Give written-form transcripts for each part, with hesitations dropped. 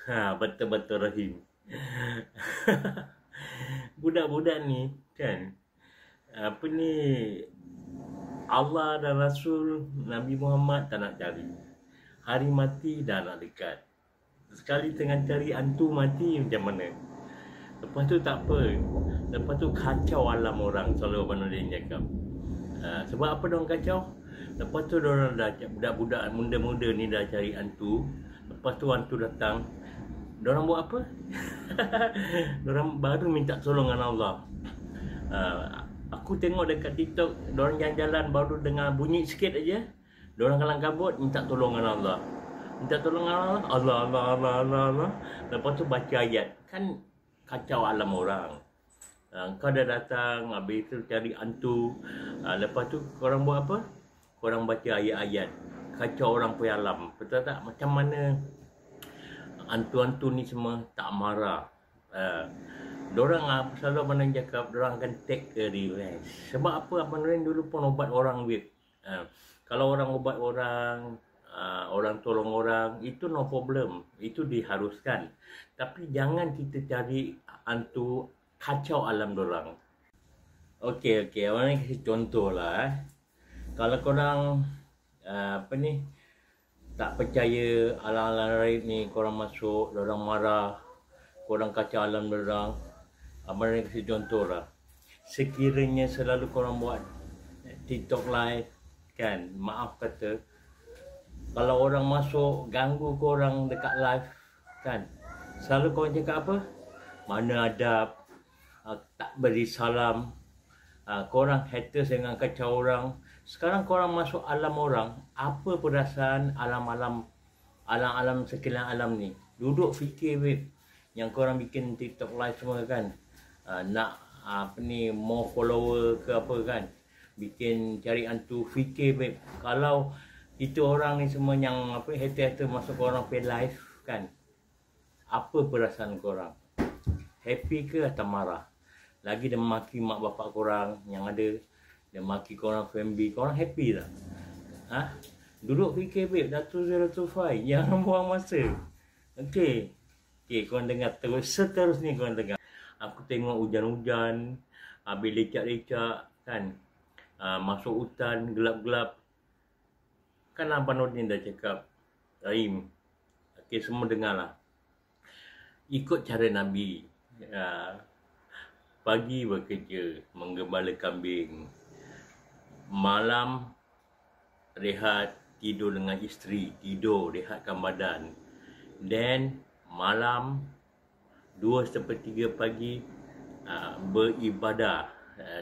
Betul-betul Rahim. Budak-budak ni kan, apa ni, Allah dan Rasul Nabi Muhammad tak nak cari. Hari mati dah nak dekat. Sekali tengah cari hantu mati macam mana? Lepas tu tak apa. Lepas tu kacau alam orang, selalu Abang Nordin cakap. Sebab apa diorang kacau? Lepas tu diorang dah, budak-budak muda-muda ni dah cari hantu. Lepas tu hantu datang. Diorang buat apa? Diorang baru minta tolongan Allah. Aku tengok dekat TikTok, diorang jalan-jalan baru dengar bunyi sikit aja, diorang kalang kabut minta tolongan Allah. Minta tolongan Allah, Allah, Allah, Allah, Allah, Allah. Lepas tu baca ayat. Kan kacau alam orang. Kau dah datang, habis tu cari hantu. Lepas tu korang buat apa? Korang baca ayat-ayat. Kacau orang punya alam. Betul tak? Macam mana hantu-hantu ni semua tak marah. Diorang selalu Abang Nordin cakap, diorang akan take a revenge. Sebab apa? Abang Nordin dulu pun ubat orang with. Kalau orang ubat orang, orang tolong orang, itu no problem. Itu diharuskan. Tapi jangan kita cari hantu kacau alam diorang. Okey, Abang Nordin kasih contoh lah. Kalau korang apa ni, tak percaya alam-alam lain ni, korang masuk, diorang marah, korang kacau alam diorang. Abang Nordin kasih contoh lah. Sekiranya selalu korang buat TikTok live kan, maaf kata, kalau orang masuk ganggu korang dekat live kan, selalu korang cakap apa? Mana adab, tak beri salam, korang haters dengan kacau orang. Sekarang korang masuk alam orang, apa perasaan alam-alam sekalian alam ni? Duduk fikir weh, yang korang bikin TikTok live semua kan, nak apa ni, more follower ke apa kan, bikin cari hantu. Fikir babe, kalau itu orang ni semua yang apa, hater-hater masuk korang pay live kan, apa perasaan korang? Happy ke atau marah? Lagi dia maki mak bapak korang yang ada, dia maki korang family, korang happy tak? Duduk fikir babe, Dato' 025, jangan buang masa. Okey, korang dengar terus, seterusnya korang dengar. Aku tengok hujan-hujan, habis lecak-lecak kan, masuk hutan, gelap-gelap. Kan Abang Nordin dah cakap, Rahim, okey, semua dengar lah. Ikut cara Nabi. Pagi bekerja, menggembala kambing. Malam rehat, tidur dengan isteri, tidur, rehatkan badan. Then malam 2/3 pagi beribadah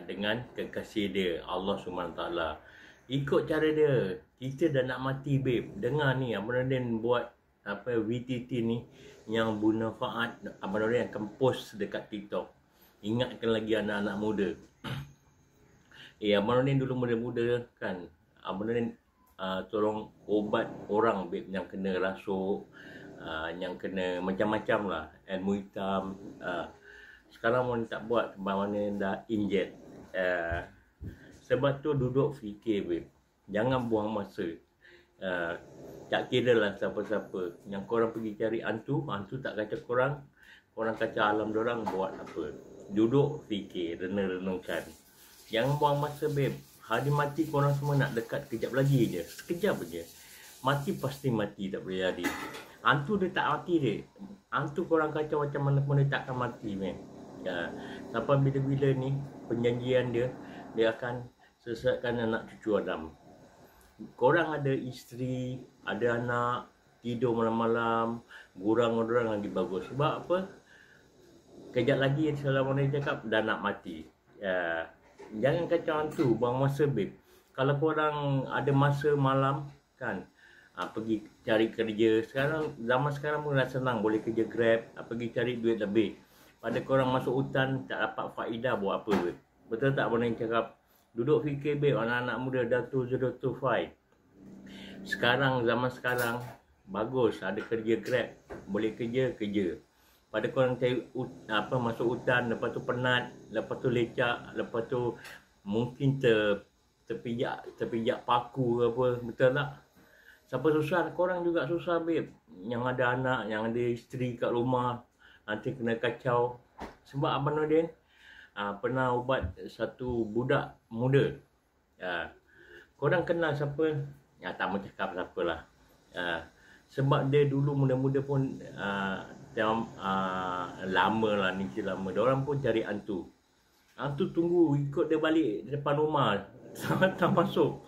dengan kekasih dia, Allah SWT. Ikut cara dia. Kita dah nak mati babe. Dengar ni, Abang Nordin buat apa, VTT ni yang bermanfaat. Abang Nordin akan post dekat TikTok. Ingatkan lagi anak-anak muda. Abang Nordin dulu muda-muda kan, Abang Nordin tolong ubat orang babe, yang kena rasuk, yang kena macam-macam lah, ilmu hitam. Sekarang mana tak buat, mana dah injet. Sebab tu duduk fikir babe, jangan buang masa. Tak kira lah siapa-siapa yang korang pergi cari hantu tak kacau korang, korang kacau alam dorang, buat apa? Duduk fikir, renung-renungkan. Jangan buang masa babe. Hari mati korang semua nak dekat kejap lagi je, sekejap je. Mati pasti mati, tak boleh jadi. Hantu dia tak mati dia. Hantu korang kacau macam mana pun dia tak akan mati man. Sampai bila-bila ni perjanjian dia, dia akan sesatkan anak cucu Adam. Korang ada isteri, ada anak, tidur malam-malam, gurang orang lagi bagus. Sebab apa? Kejap lagi selalu orang cakap dah nak mati. Jangan kacau hantu, buang masa babe. Kalau korang ada masa malam kan, pergi cari kerja. Zaman sekarang pun dah senang, boleh kerja Grab, pergi cari duit lebih. Pada korang masuk hutan tak dapat faedah, buat apa babe? Betul tak Abang Nordin cakap? Duduk fikir babe, anak-anak muda Dato' 025. Zaman sekarang bagus, ada kerja Grab, boleh kerja. Pada korang cari masuk hutan, lepas tu penat, lepas tu lecak, lepas tu mungkin terpijak paku ke apa, betul tak? Siapa susah, korang juga susah, babe. Yang ada anak, yang ada isteri kat rumah, nanti kena kacau. Sebab Abang Nordin pernah ubat satu budak muda. Korang kenal siapa? Tak mau cakap siapa lah. Sebab dia dulu muda-muda pun lama lah, ni lama. Diorang pun cari hantu. Hantu tunggu ikut dia balik depan rumah. Tak masuk.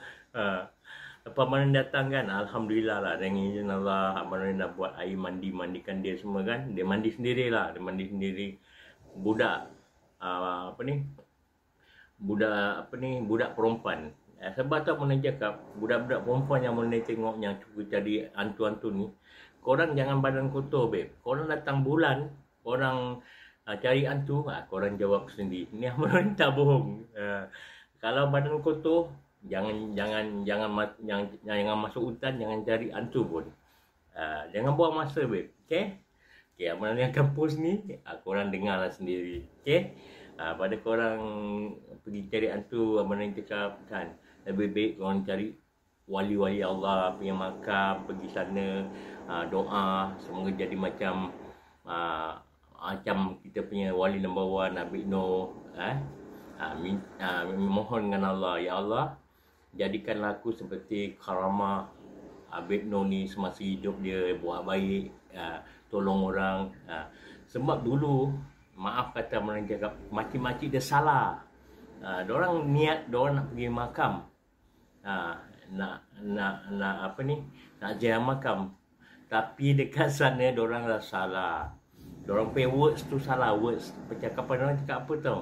Lepas mana datang kan, Alhamdulillah lah, dengan izin Allah, Abang Nordin dah buat air mandi, mandikan dia semua kan. Dia mandi sendiri lah, dia mandi sendiri. Budak budak perempuan. Sebab tu Abang Nordin cakap, budak-budak perempuan yang Abang Nordin tengok yang cuba cari hantu-hantu ni, korang jangan badan kotor, babe. Korang datang bulan, korang cari hantu, korang jawab sendiri. Ni Abang Nordin tak bohong. Kalau badan kotor, jangan masuk hutan, jangan cari hantu pun. Jangan buang masa, babe. Okey? Okey, Abang Nordin akan post ni, korang dengarlah sendiri. Okey? Pada korang pergi cari hantu, Abang Nordin cakap kan, lebih baik korang cari wali-wali Allah punya makam, pergi sana, doa, semoga jadi macam kita punya wali number 1, Nabi Nuh. Mohon dengan Allah, ya Allah, jadikanlah aku seperti karamah Abid Nuh ni semasa hidup dia, buat baik, tolong orang. Sebab dulu, maaf kata orang cakap, makcik-makcik dia salah. Diorang niat, diorang nak pergi makam, nak ziarah makam, tapi dekat sana diorang dah salah. Diorang punya words tu salah. Words percakapan diorang cakap apa tau?